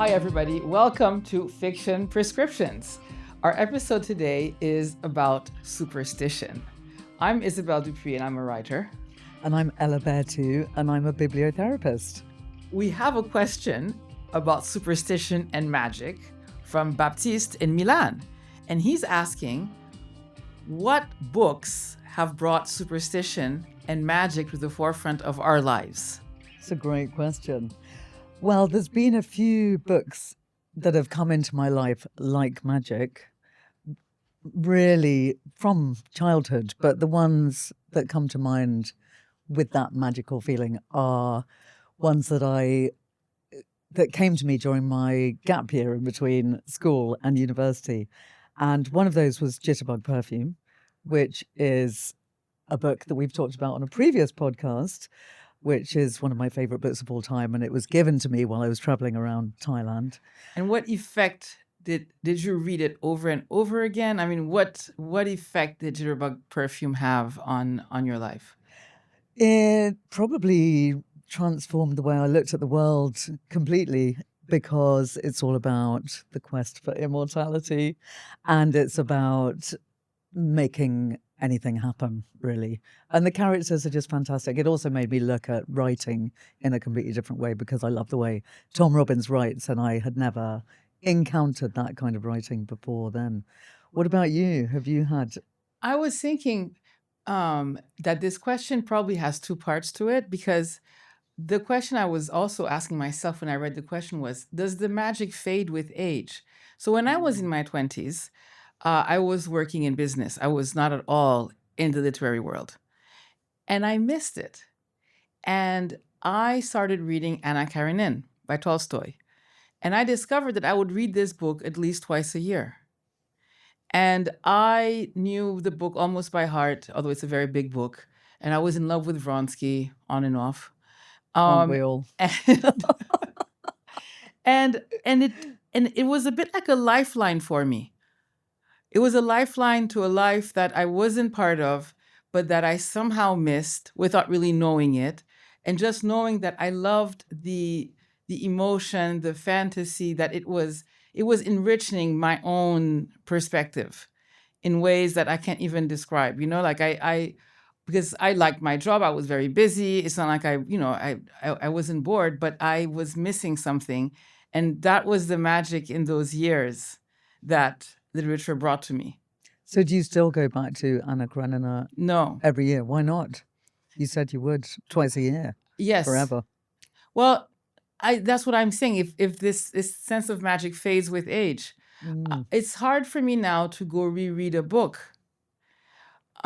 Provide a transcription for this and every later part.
Hi, everybody. Welcome to Fiction Prescriptions. Our episode today is about superstition. I'm Isabelle Dupuy, and I'm a writer. And I'm Ella Berthoud, and I'm a bibliotherapist. We have a question about superstition and magic from Baptiste in Milan. And he's asking, what books have brought superstition and magic to the forefront of our lives? It's a great question. Well, there's been a few books that have come into my life like magic, really from childhood, but the ones that come to mind with that magical feeling are ones that came to me during my gap year in between school and university. And one of those was Jitterbug Perfume, which is a book that we've talked about on a previous podcast, which is one of my favorite books of all time. And it was given to me while I was traveling around Thailand. And what effect did you read it over and over again? I mean, what effect did Jitterbug Perfume have on your life? It probably transformed the way I looked at the world completely, because it's all about the quest for immortality, and it's about making anything happen, really. And the characters are just fantastic. It also made me look at writing in a completely different way, because I love the way Tom Robbins writes, and I had never encountered that kind of writing before then. What about you? Have you had... I was thinking that this question probably has two parts to it, because the question I was also asking myself when I read the question was, does the magic fade with age? So when I was in my 20s, I was working in business. I was not at all in the literary world. And I missed it. And I started reading Anna Karenina by Tolstoy. And I discovered that I would read this book at least twice a year. And I knew the book almost by heart, although it's a very big book. And I was in love with Vronsky on and off. Aren't we all? And it was a bit like a lifeline for me. It was a lifeline to a life that I wasn't part of, but that I somehow missed without really knowing it. And just knowing that I loved the emotion, the fantasy, that it was enriching my own perspective in ways that I can't even describe. You know, like because I liked my job, I was very busy. It's not like I wasn't bored, but I was missing something. And that was the magic in those years that literature brought to me. So do you still go back to Anna Karenina? No. Every year? Why not? You said you would twice a year. Yes. Forever. Well, that's what I'm saying. If this sense of magic fades with age, it's hard for me now to go reread a book.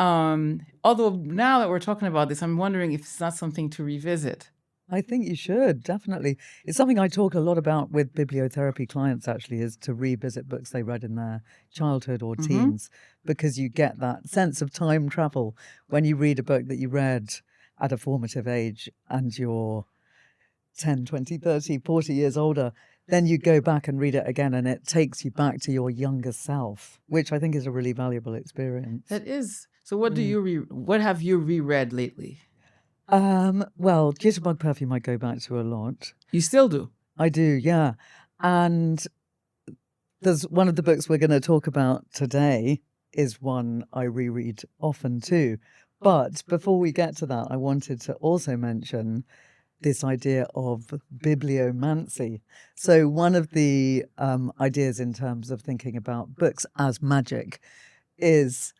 Although now that we're talking about this, I'm wondering if it's not something to revisit. I think you should, definitely. It's something I talk a lot about with bibliotherapy clients, actually, is to revisit books they read in their childhood or teens, because you get that sense of time travel when you read a book that you read at a formative age and you're 10, 20, 30, 40 years older. Then you go back and read it again, and it takes you back to your younger self, which I think is a really valuable experience. That is. So what what have you reread lately? Well, Jitterbug Perfume I go back to a lot. You still do? I do, yeah. And there's one of the books we're going to talk about today is one I reread often too. But before we get to that, I wanted to also mention this idea of bibliomancy. So one of the ideas in terms of thinking about books as magic is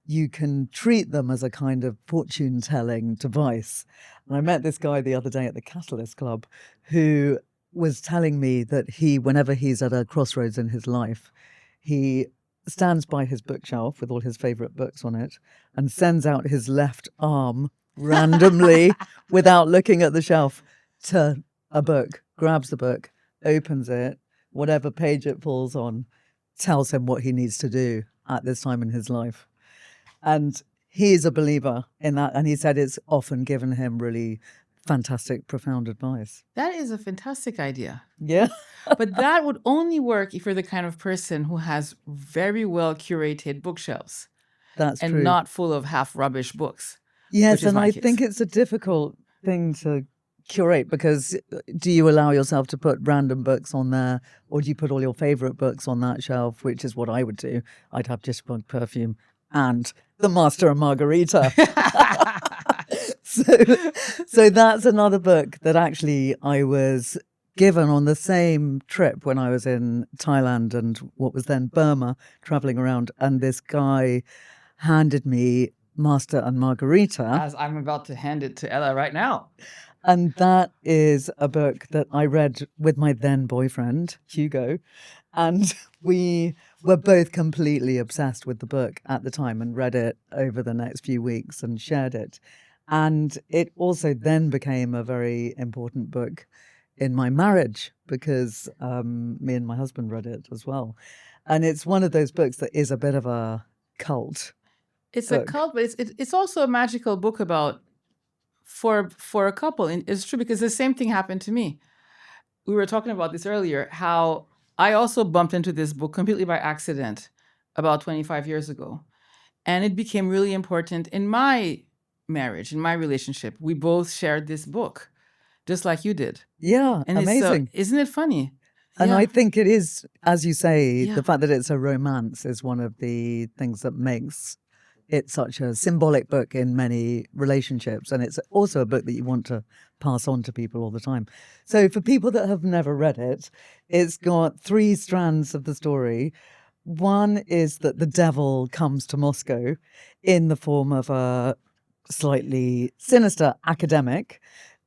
you can treat them as a kind of fortune-telling device. And I met this guy the other day at the Catalyst Club who was telling me that whenever he's at a crossroads in his life, he stands by his bookshelf with all his favorite books on it and sends out his left arm randomly without looking at the shelf to a book, grabs the book, opens it, whatever page it falls on, tells him what he needs to do at this time in his life. And he's a believer in that. And he said it's often given him really fantastic, profound advice. That is a fantastic idea. Yeah. But that would only work if you're the kind of person who has very well curated bookshelves. That's and true. not full of half rubbish books. Yes, and I think it's a difficult thing to curate? Because do you allow yourself to put random books on there, or do you put all your favorite books on that shelf, which is what I would do? I'd have Dishbug Perfume and The Master and Margarita. so, so that's another book that actually I was given on the same trip when I was in Thailand and what was then Burma, traveling around. And this guy handed me Master and Margarita. As I'm about to hand it to Ella right now. And that is a book that I read with my then boyfriend, Hugo. And we were both completely obsessed with the book at the time and read it over the next few weeks and shared it. And it also then became a very important book in my marriage because me and my husband read it as well. And it's one of those books that is a bit of a cult. It's a cult, but it's also a magical book about for a couple. And it's true because the same thing happened to me. We were talking about this earlier, how I also bumped into this book completely by accident about 25 years ago. And it became really important in my marriage, in my relationship. We both shared this book, just like you did. Yeah, And amazing. isn't it funny? And Yeah. I think it is, as you say, Yeah. the fact that it's a romance is one of the things that makes it such a symbolic book in many relationships. And it's also a book that you want to pass on to people all the time. So for people that have never read it, it's got 3 strands of the story. One is that the devil comes to Moscow in the form of a slightly sinister academic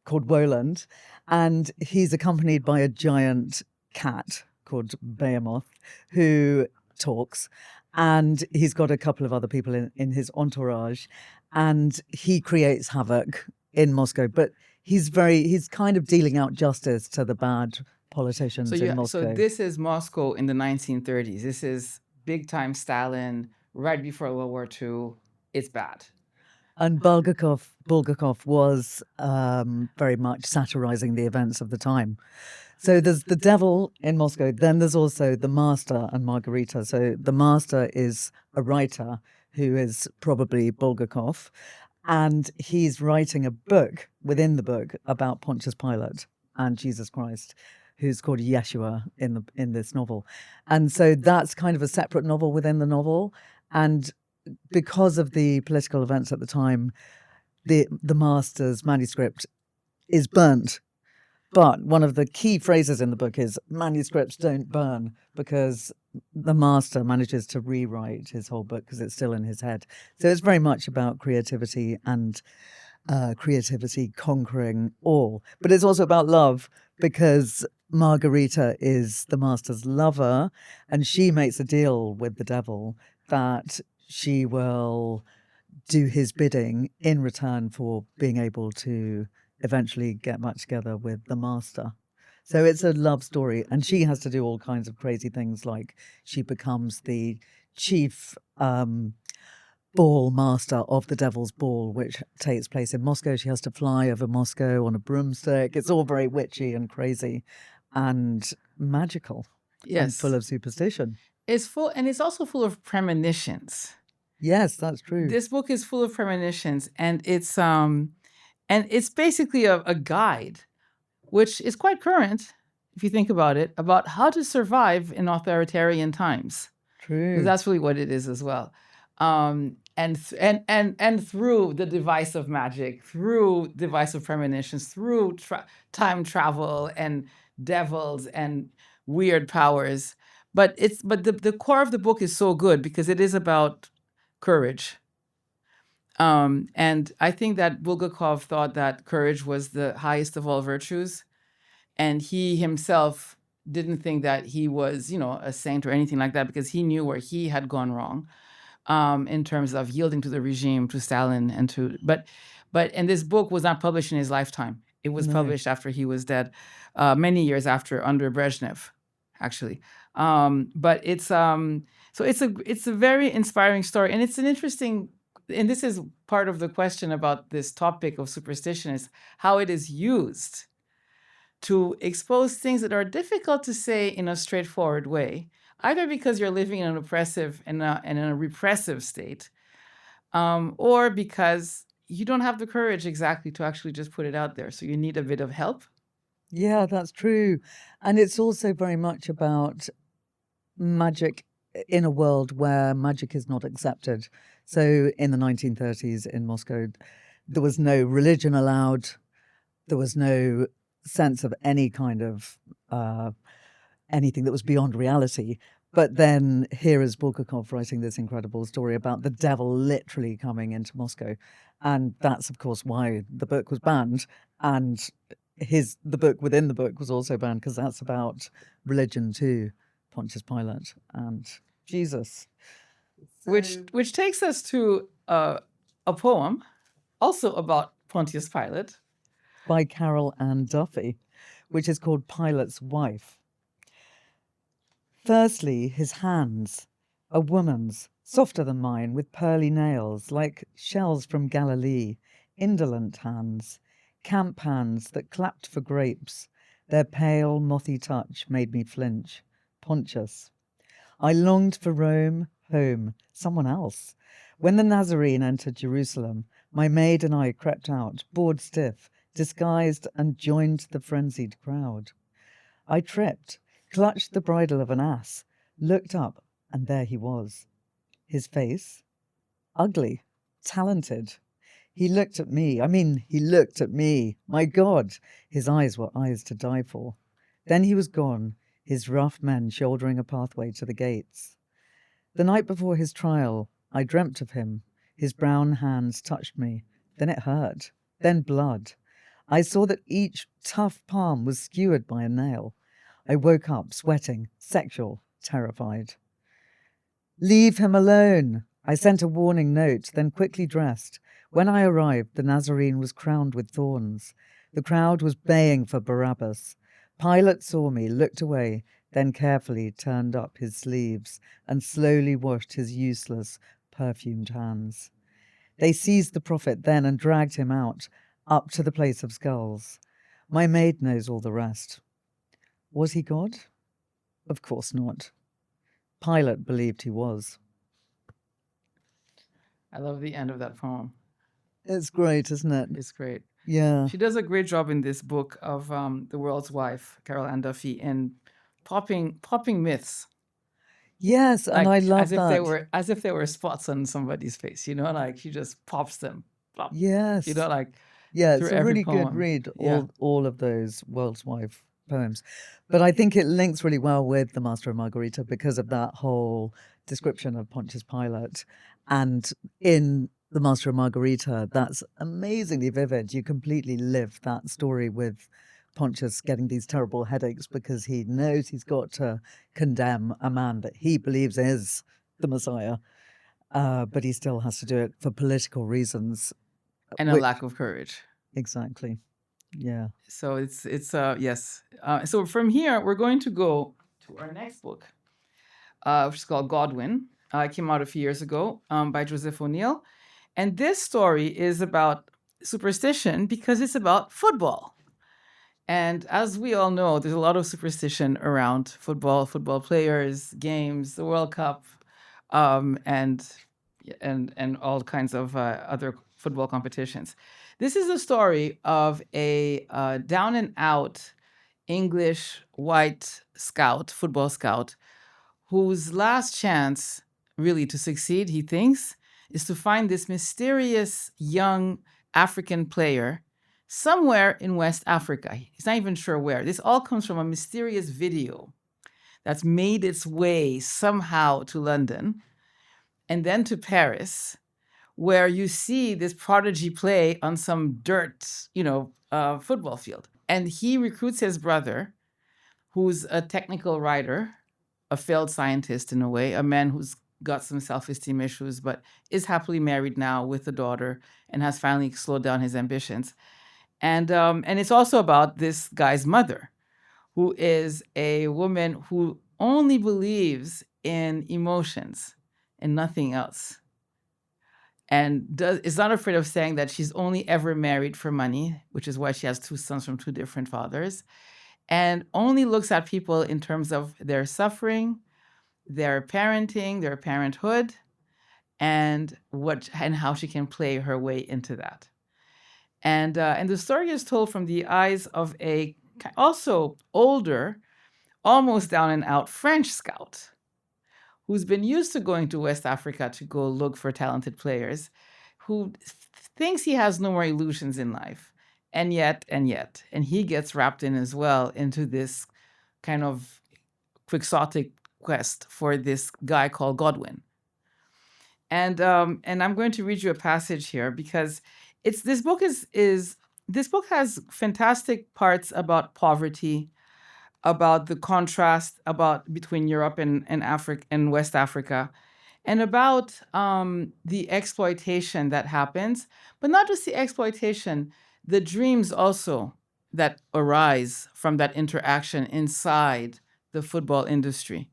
called Woland, and he's accompanied by a giant cat called Behemoth who talks, and he's got a couple of other people in his entourage, and he creates havoc in Moscow, but he's kind of dealing out justice to the bad politicians in Moscow. So this is Moscow in the 1930s. This is big time Stalin, right before World War II. It's bad. And Bulgakov was very much satirizing the events of the time. So there's the devil in Moscow. Then there's also the Master and Margarita. So the Master is a writer who is probably Bulgakov, and he's writing a book within the book about Pontius Pilate and Jesus Christ, who's called Yeshua in this novel. And so that's kind of a separate novel within the novel. And because of the political events at the time, the Master's manuscript is burnt. But one of the key phrases in the book is manuscripts don't burn, because the Master manages to rewrite his whole book because it's still in his head. So it's very much about creativity and creativity conquering all. But it's also about love, because Margarita is the Master's lover, and she makes a deal with the devil that she will do his bidding in return for being able to eventually get back together with the Master. So it's a love story, and she has to do all kinds of crazy things, like she becomes the chief ball master of the Devil's Ball, which takes place in Moscow. She has to fly over Moscow on a broomstick. It's all very witchy and crazy and magical. Yes. And full of superstition. It's full, and it's also full of premonitions. Yes, that's true. This book is full of premonitions, and it's basically a guide, which is quite current, if you think about it, about how to survive in authoritarian times. True. That's really what it is as well. And through the device of magic, through device of premonitions, through time travel and devils and weird powers. But the core of the book is so good because it is about courage. And I think that Bulgakov thought that courage was the highest of all virtues. And he himself didn't think that he was, a saint or anything like that, because he knew where he had gone wrong in terms of yielding to the regime, to Stalin, and this book was not published in his lifetime. It was published after he was dead, many years after, under Brezhnev, actually. But it's it's a very inspiring story, and it's an interesting. And this is part of the question about this topic of superstition, is how it is used to expose things that are difficult to say in a straightforward way, either because you're living in an oppressive and in a repressive state, or because you don't have the courage exactly to actually just put it out there. So you need a bit of help. Yeah, that's true. And it's also very much about magic in a world where magic is not accepted. So in the 1930s in Moscow, there was no religion allowed. There was no sense of any kind of anything that was beyond reality. But then here is Bulgakov writing this incredible story about the devil literally coming into Moscow. And that's, of course, why the book was banned. And the book within the book was also banned because that's about religion too, Pontius Pilate and Jesus. Which takes us to a poem also about Pontius Pilate. By Carol Ann Duffy, which is called Pilate's Wife. Firstly, his hands, a woman's, softer than mine, with pearly nails, like shells from Galilee, indolent hands, camp hands that clapped for grapes. Their pale, mothy touch made me flinch. Pontius. I longed for Rome, home, someone else. When the Nazarene entered Jerusalem, my maid and I crept out, bored stiff, disguised, and joined the frenzied crowd. I tripped, clutched the bridle of an ass, looked up, and there he was. His face? Ugly, talented. He looked at me. He looked at me. My God, his eyes were eyes to die for. Then he was gone, his rough men shouldering a pathway to the gates. The night before his trial, I dreamt of him. His brown hands touched me. Then it hurt. Then blood. I saw that each tough palm was skewered by a nail. I woke up, sweating, sexual, terrified. Leave him alone! I sent a warning note, then quickly dressed. When I arrived, the Nazarene was crowned with thorns. The crowd was baying for Barabbas. Pilate saw me, looked away, then carefully turned up his sleeves and slowly washed his useless, perfumed hands. They seized the prophet then and dragged him out, up to the place of skulls. My maid knows all the rest. Was he God? Of course not. Pilate believed he was. I love the end of that poem. It's great, isn't it? It's great. Yeah. She does a great job in this book of The World's Wife, Carol Ann Duffy, in popping myths. Yes, and I love that. As if they were spots on somebody's face, like she just pops them. Plop, yes. Yeah, it's a really good read, all of those World's Wife poems. But I think it links really well with The Master and Margarita because of that whole description of Pontius Pilate. And in The Master and Margarita, that's amazingly vivid. You completely live that story with Pontius getting these terrible headaches because he knows he's got to condemn a man that he believes is the Messiah, but he still has to do it for political reasons. And a lack of courage. Exactly. Yeah. So it's yes. So from here, we're going to go to our next book, which is called Godwin. It came out a few years ago by Joseph O'Neill. And this story is about superstition because it's about football. And as we all know, there's a lot of superstition around football players, games, the World Cup, and all kinds of other football competitions. This is a story of a down and out English white football scout, whose last chance really to succeed, he thinks, is to find this mysterious young African player somewhere in West Africa. He's not even sure where. This all comes from a mysterious video that's made its way somehow to London and then to Paris, where you see this prodigy play on some dirt, football field. And he recruits his brother, who's a technical writer, a failed scientist in a way, a man who's got some self-esteem issues, but is happily married now with a daughter and has finally slowed down his ambitions. And it's also about this guy's mother, who is a woman who only believes in emotions and nothing else. And is not afraid of saying that she's only ever married for money, which is why she has two sons from two different fathers, and only looks at people in terms of their suffering, their parenting, their parenthood, and how she can play her way into that. And the story is told from the eyes of a also older, almost down and out French scout who's been used to going to West Africa to go look for talented players, who thinks he has no more illusions in life. And yet, and he gets wrapped in as well into this kind of quixotic quest for this guy called Godwin. And I'm going to read you a passage here because this book has fantastic parts about poverty, about the contrast between Europe and Africa and West Africa, and about the exploitation that happens, but not just the exploitation, the dreams also that arise from that interaction inside the football industry.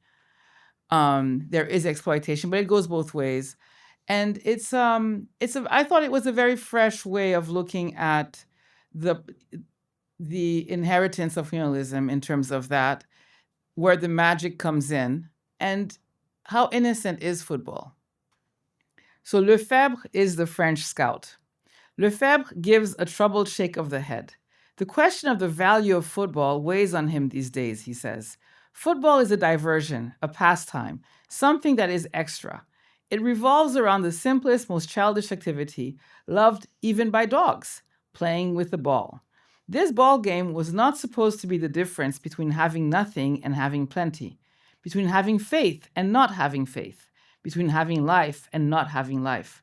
There is exploitation, but it goes both ways. And I thought it was a very fresh way of looking at the inheritance of colonialism in terms of that, where the magic comes in, and how innocent is football. So Lefebvre is the French scout. Lefebvre gives a troubled shake of the head. The question of the value of football weighs on him these days, he says. Football is a diversion, a pastime, something that is extra. It revolves around the simplest, most childish activity, loved even by dogs, playing with the ball. This ball game was not supposed to be the difference between having nothing and having plenty, between having faith and not having faith, between having life and not having life.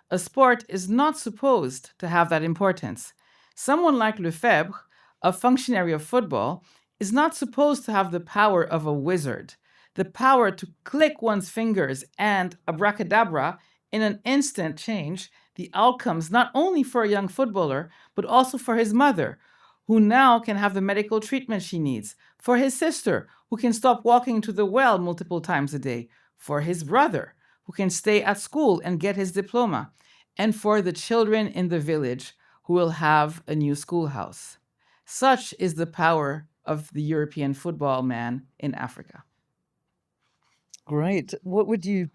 A sport is not supposed to have that importance. Someone like Lefebvre, a functionary of football, is not supposed to have the power of a wizard, the power to click one's fingers and, abracadabra, in an instant change the outcomes not only for a young footballer, but also for his mother, who now can have the medical treatment she needs, for his sister, who can stop walking to the well multiple times a day, for his brother, who can stay at school and get his diploma, and for the children in the village, who will have a new schoolhouse. Such is the power of the European football man in Africa. Great. Who would you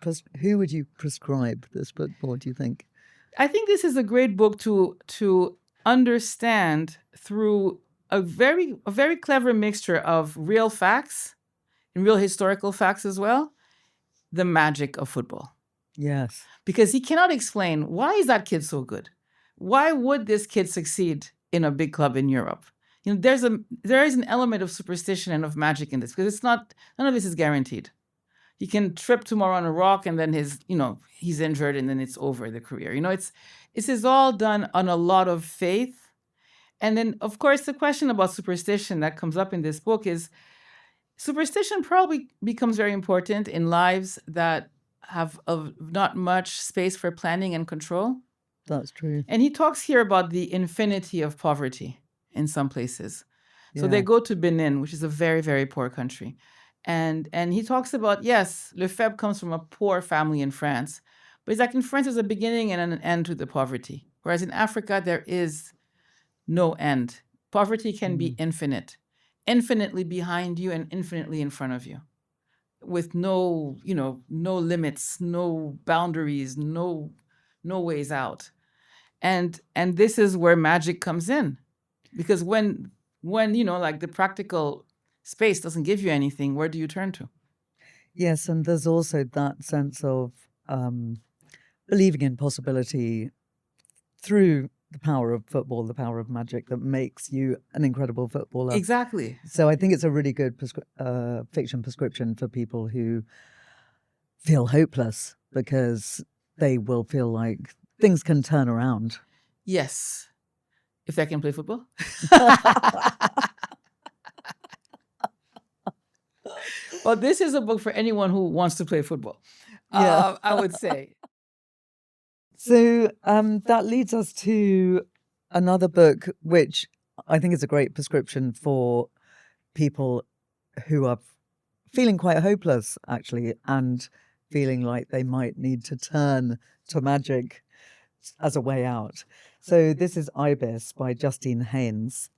prescribe this book for, do you think? I think this is a great book to understand through a very clever mixture of real facts and real historical facts as well, the magic of football. Yes. Because he cannot explain, why is that kid so good? Why would this kid succeed in a big club in Europe? There is an element of superstition and of magic in this, because none of this is guaranteed. He can trip tomorrow on a rock and then he's injured and then it's over the career. This is all done on a lot of faith. And then, of course, the question about superstition that comes up in this book is superstition probably becomes very important in lives that have not much space for planning and control. That's true. And he talks here about the infinity of poverty in some places. So Yeah. they go to Benin, which is a very, very poor country. And he talks about, yes, Lefebvre comes from a poor family in France, but it's like in France, there's a beginning and an end to the poverty. Whereas in Africa, there is no end. Poverty can be infinite, infinitely behind you and infinitely in front of you, with no limits, no boundaries, no ways out. And this is where magic comes in, because when like the practical space doesn't give you anything, where do you turn to? Yes, and there's also that sense of believing in possibility through the power of football, the power of magic that makes you an incredible footballer. Exactly. So I think it's a really good fiction prescription for people who feel hopeless, because they will feel like things can turn around. Yes. If they can play football. Well, this is a book for anyone who wants to play football. Yeah. I would say. So that leads us to another book, which I think is a great prescription for people who are feeling quite hopeless, actually, and feeling like they might need to turn to magic as a way out. So this is Ibis by Justin Haynes,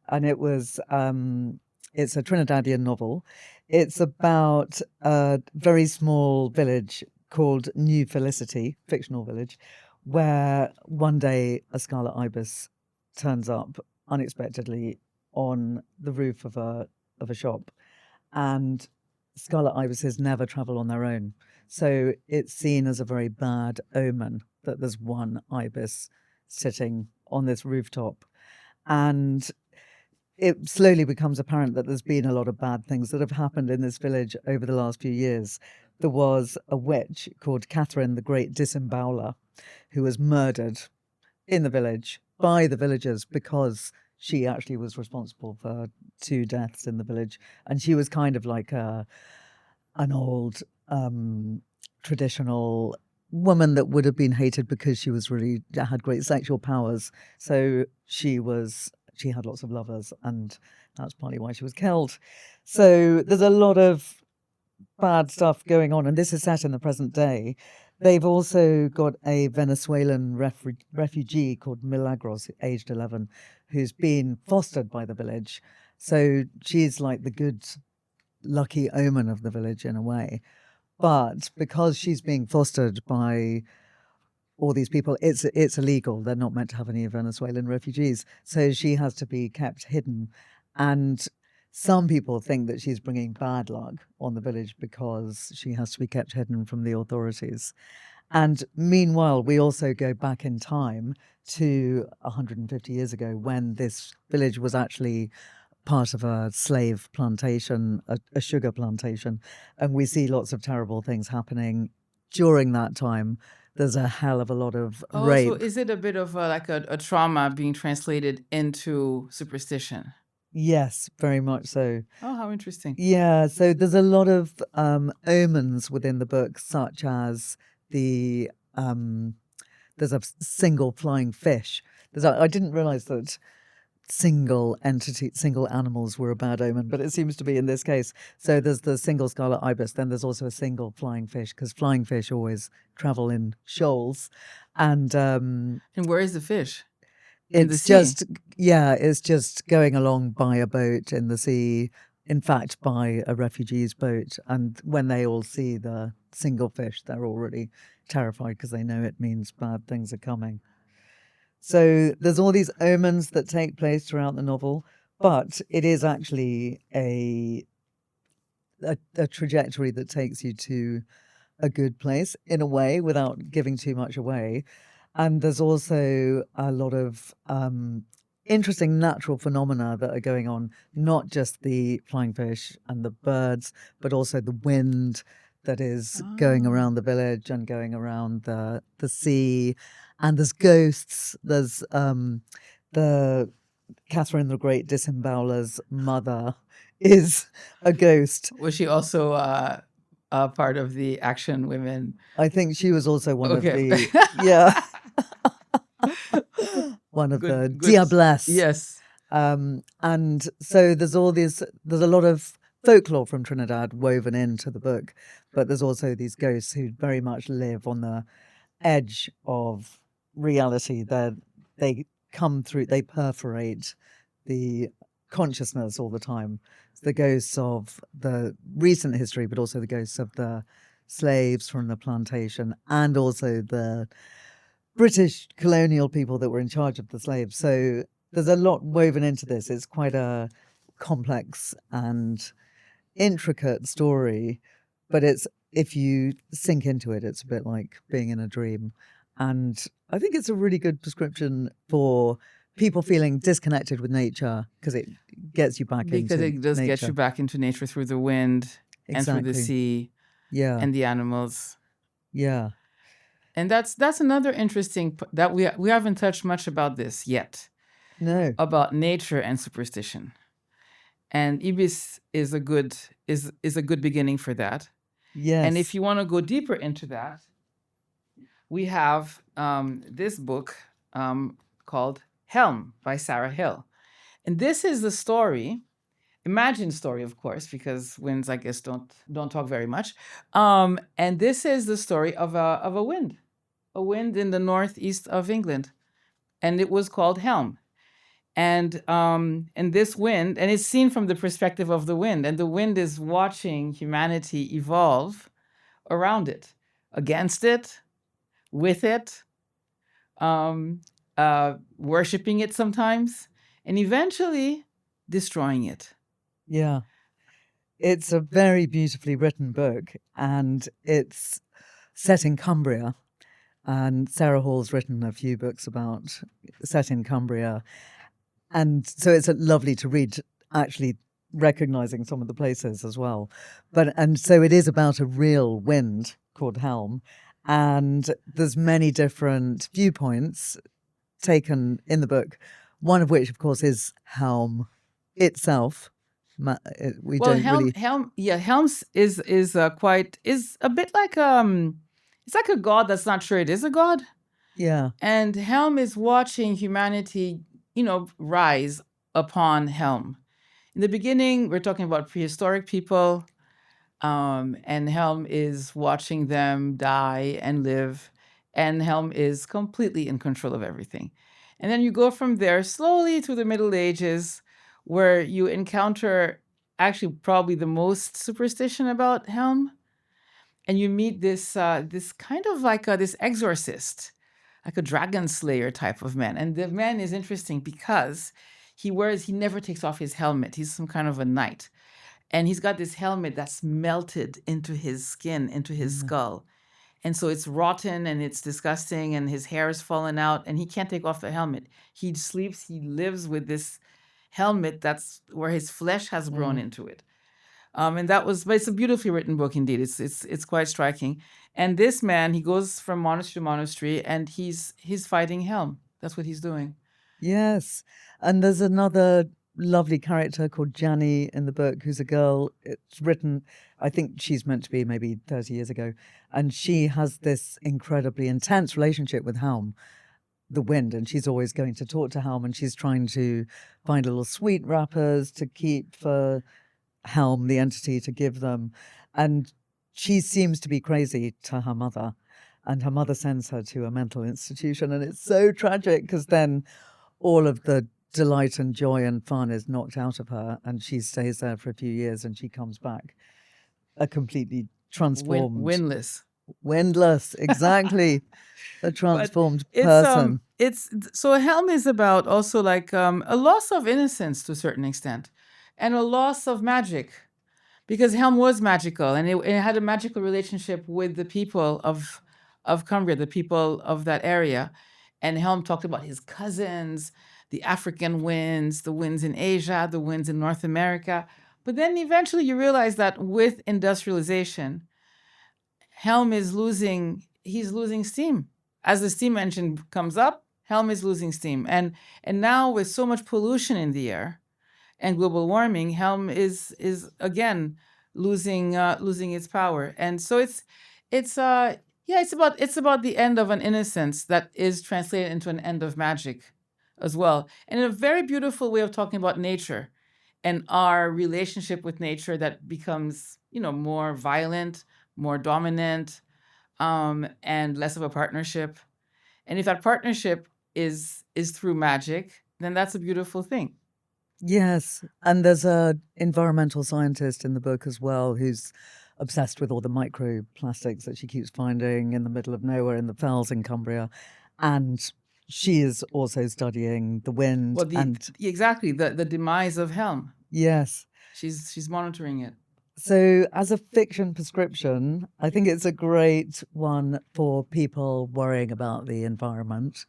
and it was it's a Trinidadian novel. It's about a very small village called New Felicity, fictional village, where one day a scarlet ibis turns up unexpectedly on the roof of a shop, and scarlet ibises never travel on their own. So it's seen as a very bad omen that there's one ibis sitting on this rooftop. And it slowly becomes apparent that there's been a lot of bad things that have happened in this village over the last few years. There was a witch called Catherine the Great Disemboweler who was murdered in the village by the villagers because she actually was responsible for 2 deaths in the village. And she was kind of like an old traditional woman that would have been hated because she was really had great sexual powers. So she had lots of lovers, and that's partly why she was killed. So there's a lot of bad stuff going on, and this is set in the present day. They've also got a Venezuelan refugee called Milagros, aged 11, who's been fostered by the village. So she's like the good, lucky omen of the village in a way. But because she's being fostered by all these people, it's illegal. They're not meant to have any Venezuelan refugees. So she has to be kept hidden. And some people think that she's bringing bad luck on the village because she has to be kept hidden from the authorities. And meanwhile, we also go back in time to 150 years ago when this village was actually part of a slave plantation, a sugar plantation. And we see lots of terrible things happening during that time. There's a hell of a lot of rape. So is it a bit of a trauma being translated into superstition? Yes, very much so. Oh, how interesting. Yeah, so there's a lot of omens within the book, such as there's a single flying fish. I didn't realize that single animals were a bad omen, but it seems to be in this case. So there's the single scarlet ibis, then there's also a single flying fish, because flying fish always travel in shoals. And where is the fish? In the sea? It's just going along by a boat in the sea, in fact by a refugee's boat. And when they all see the single fish, they're already terrified because they know it means bad things are coming. So there's all these omens that take place throughout the novel, but it is actually a trajectory that takes you to a good place in a way without giving too much away. And there's also a lot of interesting natural phenomena that are going on, not just the flying fish and the birds, but also the wind that is going around the village and going around the sea. And there's ghosts. There's the Catherine the Great Disemboweler's mother is a ghost. Was she also a part of the Action Women? I think she was also one of the one of the Diablesse. Yes. And so there's a lot of folklore from Trinidad woven into the book, but there's also these ghosts who very much live on the edge of reality. They come through, they perforate the consciousness all the time. It's the ghosts of the recent history, but also the ghosts of the slaves from the plantation and also the British colonial people that were in charge of the slaves. So there's a lot woven into this. It's quite a complex and intricate story, but if you sink into it, it's a bit like being in a dream. And I think it's a really good prescription for people feeling disconnected with nature because it gets you back into nature. Because it does get you back into nature through the wind and through the sea and the animals. Yeah. And that's another interesting that we haven't touched much about this yet. No. About nature and superstition. And Ibis is a good beginning for that. Yes. And if you want to go deeper into that, we have this book called Helm by Sarah Hill. And this is the story, imagined story, of course, because winds, I guess, don't talk very much. And this is the story of a wind in the northeast of England. And it was called Helm. And this wind, and it's seen from the perspective of the wind, and the wind is watching humanity evolve around it. against it, with it, um, worshiping it sometimes, and eventually destroying it. Yeah. It's a very beautifully written book, and it's set in Cumbria. And Sarah Hall's written a few books about set in Cumbria. And so it's lovely to read, actually recognizing some of the places as well. And so it is about a real wind called Helm. And there's many different viewpoints taken in the book, one of which, of course, is Helm itself. We Well, don't really. Helms is a bit like it's like a god that's not sure it is a god. Yeah. And Helm is watching humanity, rise upon Helm. In the beginning, we're talking about prehistoric people, and Helm is watching them die and live, and Helm is completely in control of everything. And then you go from there slowly to the Middle Ages, where you encounter actually probably the most superstition about Helm, and you meet this kind of like this exorcist, like a dragon slayer type of man. And the man is interesting because he never takes off his helmet. He's some kind of a knight. And he's got this helmet that's melted into his skin, into his skull. And so it's rotten and it's disgusting and his hair is falling out and he can't take off the helmet. He sleeps, he lives with this helmet that's where his flesh has grown into it. But it's a beautifully written book indeed. It's quite striking. And this man, he goes from monastery to monastery and he's fighting Helm. That's what he's doing. Yes. And there's another lovely character called Janny in the book, who's a girl. It's written, I think she's meant to be maybe 30 years ago. And she has this incredibly intense relationship with Helm, the wind. And she's always going to talk to Helm and she's trying to find little sweet wrappers to keep for Helm, the entity, to give them. And she seems to be crazy to her mother. And her mother sends her to a mental institution. And it's so tragic because then all of the delight and joy and fun is knocked out of her, and she stays there for a few years, and she comes back a completely transformed, windless, exactly, a transformed person. So Helm is about also like a loss of innocence to a certain extent, and a loss of magic, because Helm was magical, and it had a magical relationship with the people of Cumbria, the people of that area. And Helm talked about his cousins, the African winds, the winds in Asia, the winds in North America. But then eventually you realize that with industrialization, Helm is losing steam. As the steam engine comes up, Helm is losing steam. And now with so much pollution in the air and global warming, Helm is again losing its power. And so it's about the end of an innocence that is translated into an end of magic as well. And in a very beautiful way of talking about nature and our relationship with nature that becomes, more violent, more dominant, and less of a partnership. And if that partnership is through magic, then that's a beautiful thing. Yes. And there's a environmental scientist in the book as well who's obsessed with all the microplastics that she keeps finding in the middle of nowhere in the fells in Cumbria. And she is also studying the wind. Exactly, the demise of Helm. Yes. She's monitoring it. So as a fiction prescription, I think it's a great one for people worrying about the environment,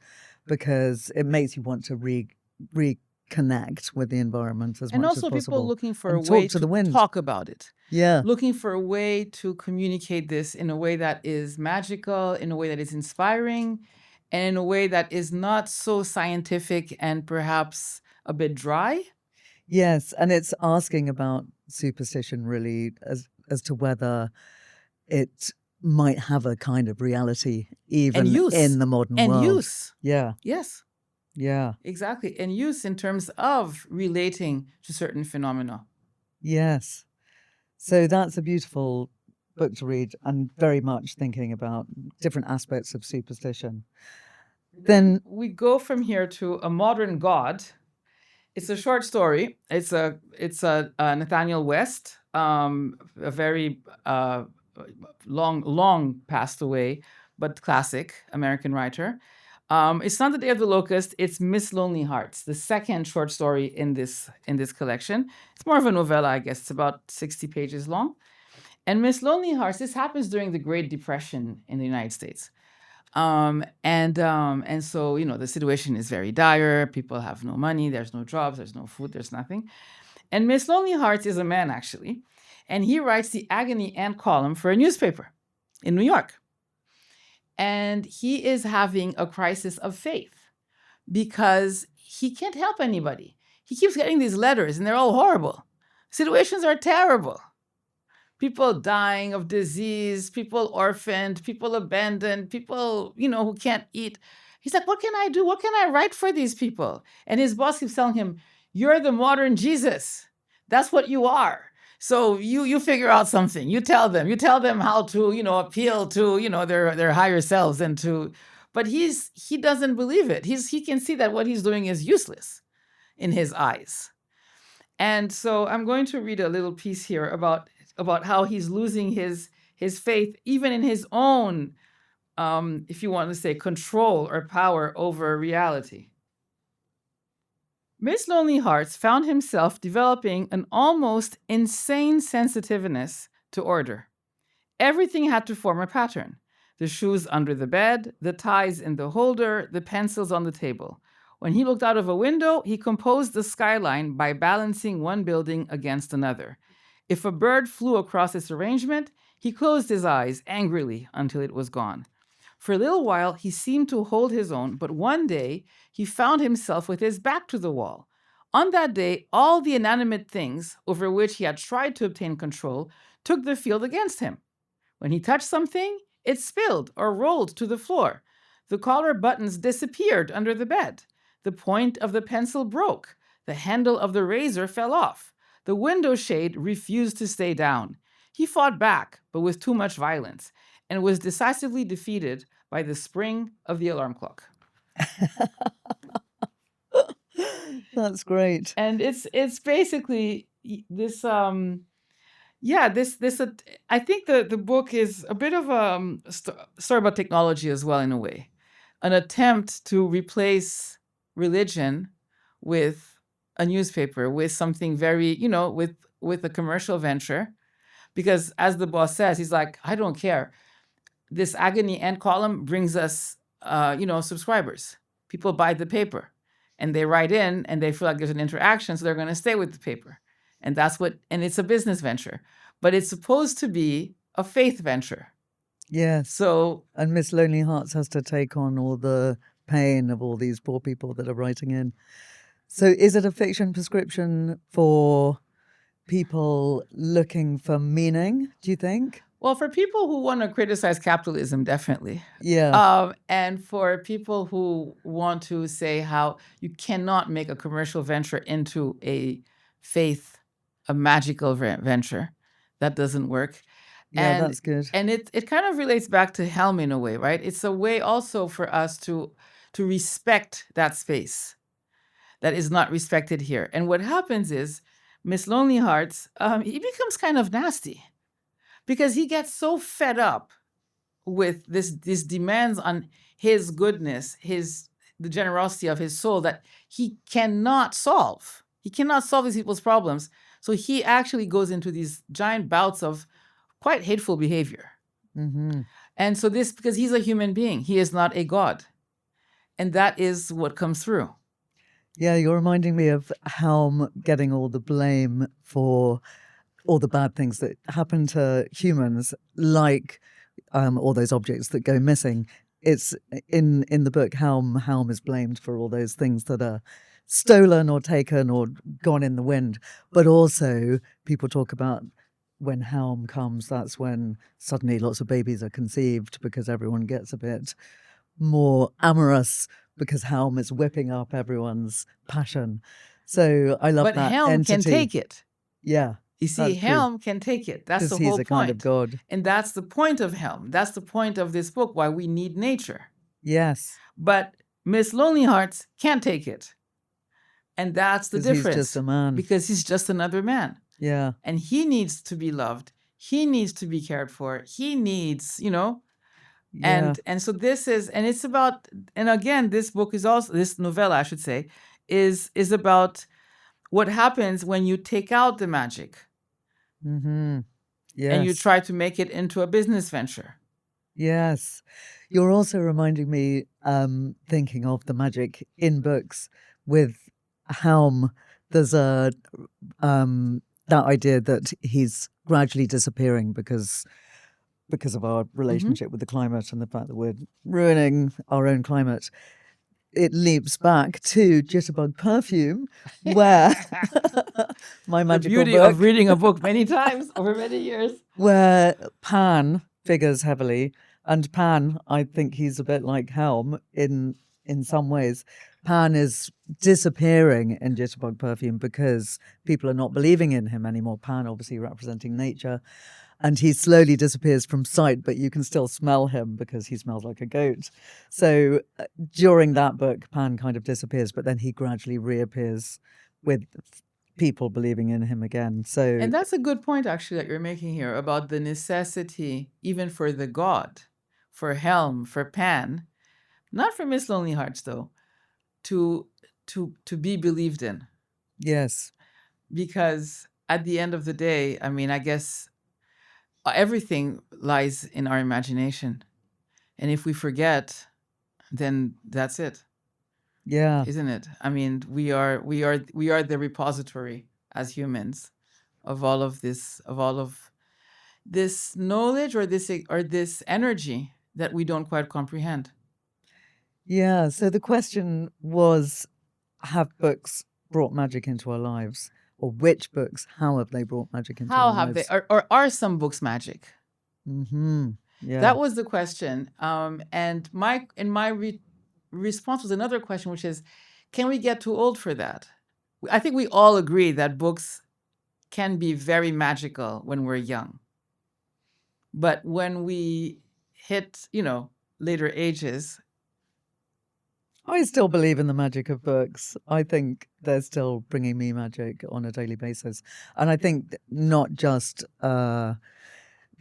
because it makes you want to reconnect with the environment as much as possible. And also people looking for a way to talk about it. Yeah. Looking for a way to communicate this in a way that is magical, in a way that is inspiring, and in a way that is not so scientific and perhaps a bit dry. Yes, and it's asking about superstition really as to whether it might have a kind of reality even in the modern world. And use. Yeah. Yes. Yeah. Exactly. And use in terms of relating to certain phenomena. Yes. So that's a beautiful book to read, and very much thinking about different aspects of superstition. Then we go from here to A Modern God. It's a short story. It's a Nathaniel West, a very long passed away, but classic American writer. It's not The Day of the Locust. It's Miss Lonely Hearts, the second short story in this collection. It's more of a novella, I guess. It's about 60 pages long. And Miss Lonely Hearts, this happens during the Great Depression in the United States. And so, the situation is very dire. People have no money. There's no jobs. There's no food. There's nothing. And Miss Lonely Hearts is a man, actually. And he writes the agony aunt column for a newspaper in New York. And he is having a crisis of faith because he can't help anybody. He keeps getting these letters, and they're all horrible. Situations are terrible. People dying of disease, people orphaned, people abandoned, people, who can't eat. He's like, what can I do? What can I write for these people? And his boss keeps telling him, you're the modern Jesus. That's what you are. So you figure out something. You tell them how to, appeal to, their higher selves and to, but he doesn't believe it. He can see that what he's doing is useless in his eyes. And so I'm going to read a little piece here about how he's losing his faith, even in his own, if you want to say, control or power over reality. Miss Lonely Hearts found himself developing an almost insane sensitiveness to order. Everything had to form a pattern. The shoes under the bed, the ties in the holder, the pencils on the table. When he looked out of a window, he composed the skyline by balancing one building against another. If a bird flew across this arrangement, he closed his eyes angrily until it was gone. For a little while, he seemed to hold his own, but one day he found himself with his back to the wall. On that day, all the inanimate things over which he had tried to obtain control took the field against him. When he touched something, it spilled or rolled to the floor. The collar buttons disappeared under the bed. The point of the pencil broke. The handle of the razor fell off. The window shade refused to stay down. He fought back, but with too much violence, and was decisively defeated by the spring of the alarm clock. That's great. And it's basically this I think the book is a bit of a story about technology as well, in a way. An attempt to replace religion with a newspaper, with something very, with a commercial venture. Because as the boss says, he's like, I don't care. This agony aunt column brings us, subscribers. People buy the paper and they write in and they feel like there's an interaction. So they're going to stay with the paper. And and it's a business venture, but it's supposed to be a faith venture. Yes. So, and Miss Lonely Hearts has to take on all the pain of all these poor people that are writing in. So is it a fiction prescription for people looking for meaning, do you think? Well, for people who want to criticize capitalism, definitely. Yeah. And for people who want to say how you cannot make a commercial venture into a faith, a magical venture, that doesn't work. Yeah, that's good. And it kind of relates back to Helm in a way, right? It's a way also for us to respect that space that is not respected here. And what happens is, Miss Lonely Hearts, he becomes kind of nasty because he gets so fed up with these demands on his goodness, the generosity of his soul, that he cannot solve. He cannot solve these people's problems. So he actually goes into these giant bouts of quite hateful behavior. Mm-hmm. And so because he's a human being, he is not a god. And that is what comes through. Yeah, you're reminding me of Helm getting all the blame for all the bad things that happen to humans, like all those objects that go missing. It's in the book, Helm is blamed for all those things that are stolen or taken or gone in the wind. But also people talk about when Helm comes, that's when suddenly lots of babies are conceived because everyone gets a bit more amorous because Helm is whipping up everyone's passion. So I love that. But Helm entity. can take it. Yeah. You see, Helm can take it. That's the whole point. He's a kind of god. And that's the point of Helm. That's the point of this book, why we need nature. Yes. But Miss Lonely Hearts can't take it. And that's the difference. He's just a man. Because he's just another man. Yeah. And he needs to be loved. He needs to be cared for. He needs, Yeah. and so this is, and it's about, and again, this book is also, this novella, I should say, is about what happens when you take out the magic Mm-hmm. and you Yes. try to make it into a business venture. Yes. You're also reminding me, thinking of the magic in books with Helm. There's that idea that he's gradually disappearing because of our relationship with the climate and the fact that we're ruining our own climate. It leaps back to Jitterbug Perfume, where my The magical beauty book, of reading a book many times over many years. where Pan figures heavily, and Pan, I think he's a bit like Helm in some ways. Pan is disappearing in Jitterbug Perfume because people are not believing in him anymore. Pan obviously representing nature, and he slowly disappears from sight, but you can still smell him because he smells like a goat. So during that book, Pan kind of disappears, but then he gradually reappears with people believing in him again. So, And that's a good point, actually, that you're making here about the necessity, even for the god, for Helm, for Pan, not for Miss Lonely Hearts, though, to be believed in. yes. Because at the end of the day, I mean, I guess everything lies in our imagination. And if we forget, then that's it, Yeah. isn't it? I mean, we are the repository as humans of all of this knowledge or this energy that we don't quite comprehend. Yeah. So the question was, have books brought magic into our lives? Or which books, how have they brought magic into How our have lives? they, or are some books magic? Mm-hmm. Yeah. That was the question. And my response was another question, which is, can we get too old for that? I think we all agree that books can be very magical when we're young. But when we hit, later ages, I still believe in the magic of books. I think they're still bringing me magic on a daily basis. And I think not just the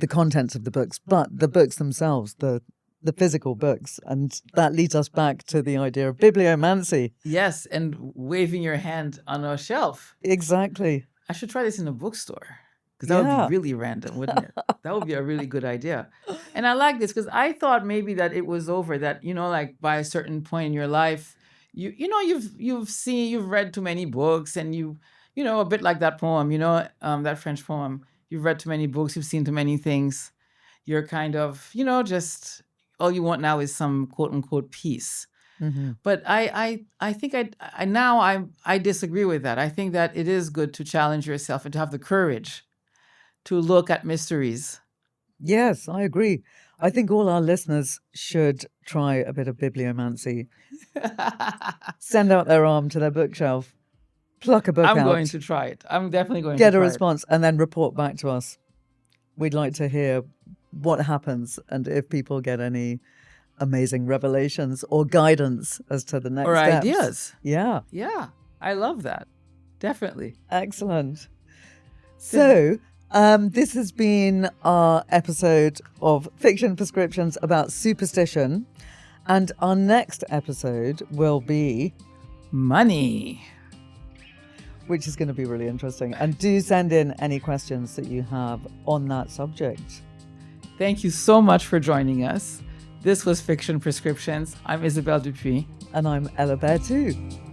contents of the books, but the books themselves, the physical books. And that leads us back to the idea of bibliomancy. yes, and waving your hand on a shelf. Exactly. I should try this in a bookstore because that would Yeah. be really random, wouldn't it? That would be a really good idea. And I like this because I thought maybe that it was over, that, like by a certain point in your life, you've read too many books, and a bit like that poem, that French poem. You've read too many books, you've seen too many things. You're kind of, just all you want now is some quote unquote peace. Mm-hmm. But I think I disagree with that. I think that it is good to challenge yourself and to have the courage to look at mysteries. Yes, I agree. I think all our listeners should try a bit of bibliomancy. Send out their arm to their bookshelf, pluck a book out. I'm going to try it. I'm definitely going to get try a it. response, and then report back to us. We'd like to hear what happens and if people get any amazing revelations or guidance as to the next Or steps. ideas. Yeah. Yeah, I love that. Definitely. Excellent. So, this has been our episode of Fiction Prescriptions about superstition. And our next episode will be money, which is going to be really interesting. And do send in any questions that you have on that subject. Thank you so much for joining us. This was Fiction Prescriptions. I'm Isabelle Dupuy. And I'm Ella Berthoud.